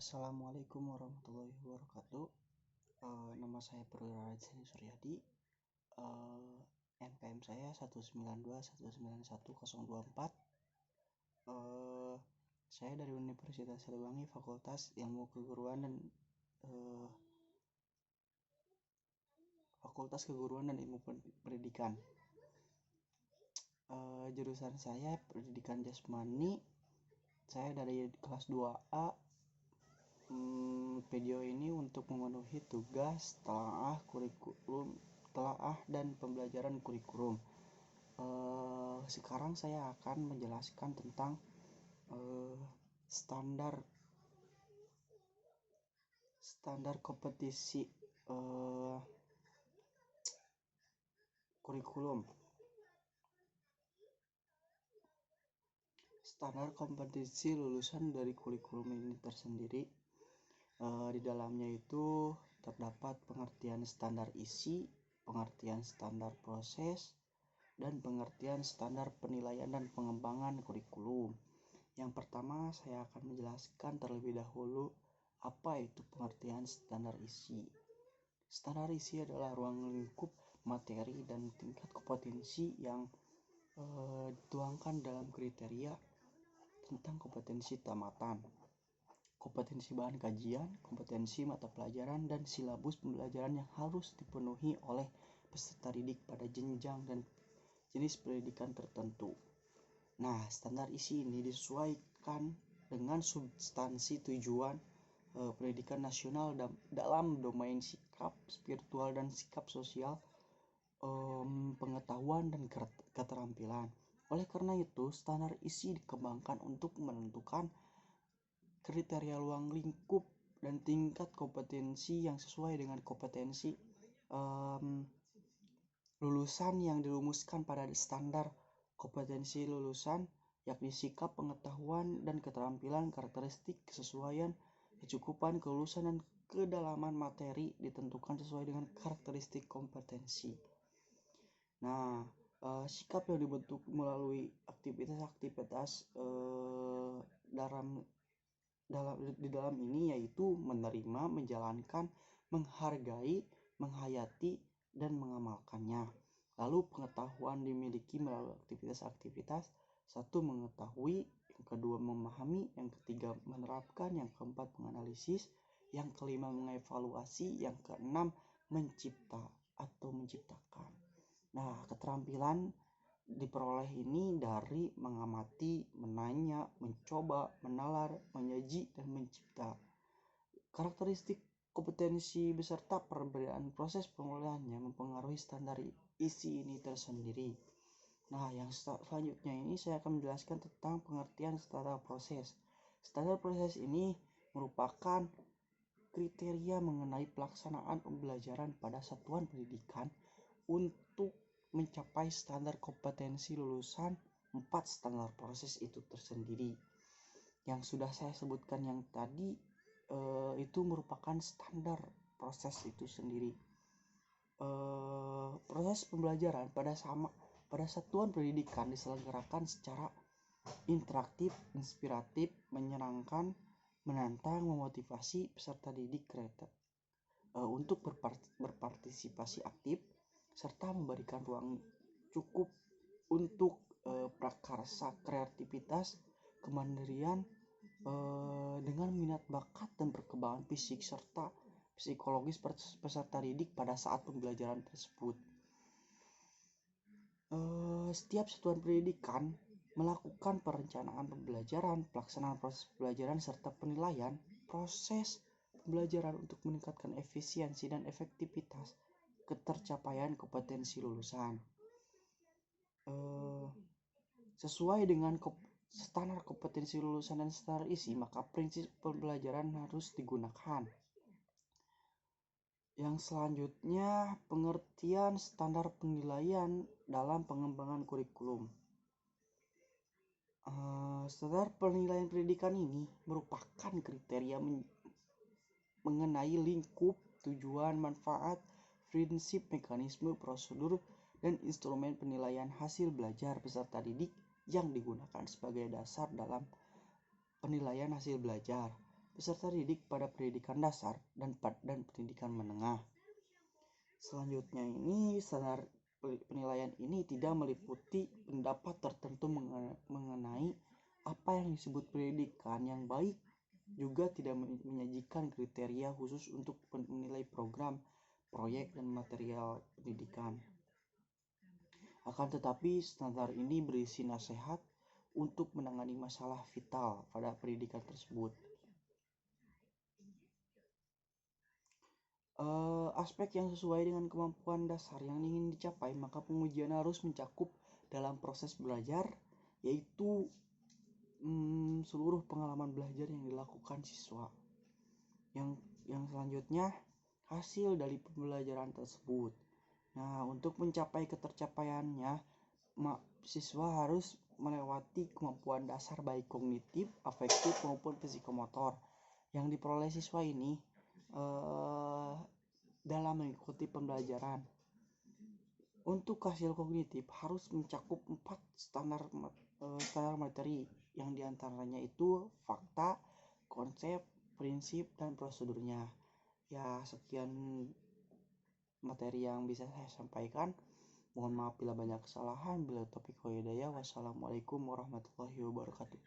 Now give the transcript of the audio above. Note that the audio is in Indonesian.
Assalamualaikum warahmatullahi wabarakatuh. Nama saya Perwira Rajani Suryadi. NPM saya 192191024. Saya dari Universitas Siliwangi, Fakultas Ilmu Keguruan dan Ilmu Pendidikan. Jurusan saya Pendidikan Jasmani. Saya dari kelas 2A. Video ini untuk memenuhi tugas telaah dan pembelajaran kurikulum. Sekarang saya akan menjelaskan tentang standar kompetisi kurikulum. Standar kompetisi lulusan dari kurikulum ini tersendiri. Di dalamnya itu terdapat pengertian standar isi, pengertian standar proses, dan pengertian standar penilaian dan pengembangan kurikulum. Yang pertama, saya akan menjelaskan terlebih dahulu apa itu pengertian standar isi. Standar isi adalah ruang lingkup materi dan tingkat kompetensi yang dituangkan dalam kriteria tentang kompetensi tamatan, kompetensi bahan kajian, kompetensi mata pelajaran, dan silabus pembelajaran yang harus dipenuhi oleh peserta didik pada jenjang dan jenis pendidikan tertentu. Nah, standar isi ini disesuaikan dengan substansi tujuan pendidikan nasional dalam domain sikap spiritual dan sikap sosial, pengetahuan dan keterampilan. Oleh karena itu, standar isi dikembangkan untuk menentukan kriteria ruang lingkup dan tingkat kompetensi yang sesuai dengan kompetensi lulusan yang dirumuskan pada standar kompetensi lulusan, yakni sikap, pengetahuan, dan keterampilan, karakteristik, kesesuaian, kecukupan, kelulusan, dan kedalaman materi ditentukan sesuai dengan karakteristik kompetensi. Nah, sikap yang dibentuk melalui aktivitas-aktivitas di dalam ini yaitu menerima, menjalankan, menghargai, menghayati, dan mengamalkannya. Lalu pengetahuan dimiliki melalui aktivitas-aktivitas. Satu, mengetahui, yang kedua memahami, yang ketiga menerapkan, yang keempat menganalisis, yang kelima mengevaluasi, yang keenam mencipta atau menciptakan. Nah, keterampilan diperoleh ini dari mengamati, menanya, mencoba, menalar, menyaji, dan mencipta. Karakteristik kompetensi beserta perbedaan proses pengolahannya mempengaruhi standar isi ini tersendiri. Nah, yang selanjutnya ini saya akan menjelaskan tentang pengertian standar proses. Standar proses ini merupakan kriteria mengenai pelaksanaan pembelajaran pada satuan pendidikan untuk mencapai standar kompetensi lulusan 4 standar proses itu tersendiri. Yang sudah saya sebutkan yang tadi itu merupakan standar proses itu sendiri. Proses pembelajaran pada satuan pendidikan diselenggarakan secara interaktif, inspiratif, menyenangkan, menantang, memotivasi peserta didik untuk berpartisipasi aktif, serta memberikan ruang cukup untuk prakarsa, kreativitas, kemandirian dengan minat bakat dan perkembangan fisik serta psikologis peserta didik pada saat pembelajaran tersebut. Setiap satuan pendidikan melakukan perencanaan pembelajaran, pelaksanaan proses pembelajaran serta penilaian proses pembelajaran untuk meningkatkan efisiensi dan efektivitas ketercapaian kompetensi lulusan. Sesuai dengan standar kompetensi lulusan dan standar isi, maka prinsip pembelajaran harus digunakan. Yang selanjutnya, pengertian standar penilaian dalam pengembangan kurikulum. Standar penilaian pendidikan ini merupakan kriteria mengenai lingkup, tujuan, manfaat, prinsip, mekanisme, prosedur, dan instrumen penilaian hasil belajar peserta didik yang digunakan sebagai dasar dalam penilaian hasil belajar. peserta didik pada pendidikan dasar dan pendidikan menengah. Selanjutnya ini standar penilaian ini tidak meliputi pendapat tertentu mengenai apa yang disebut pendidikan yang baik, juga tidak menyajikan kriteria khusus untuk menilai program, proyek, dan material pendidikan. Akan tetapi, standar ini berisi nasihat untuk menangani masalah vital pada pendidikan tersebut. Aspek yang sesuai dengan kemampuan dasar yang ingin dicapai, maka pengujian harus mencakup dalam proses belajar, yaitu seluruh pengalaman belajar yang dilakukan siswa. Yang selanjutnya, hasil dari pembelajaran tersebut. Nah, untuk mencapai ketercapaiannya, siswa harus melewati kemampuan dasar baik kognitif, afektif maupun psikomotor yang diperoleh siswa ini dalam mengikuti pembelajaran. Untuk hasil kognitif harus mencakup 4 standar materi, yang diantaranya itu fakta, konsep, prinsip, dan prosedurnya. Ya, sekian materi yang bisa saya sampaikan. Mohon maaf bila banyak kesalahan. Bila taufiq wal hidayah. Wassalamualaikum warahmatullahi wabarakatuh.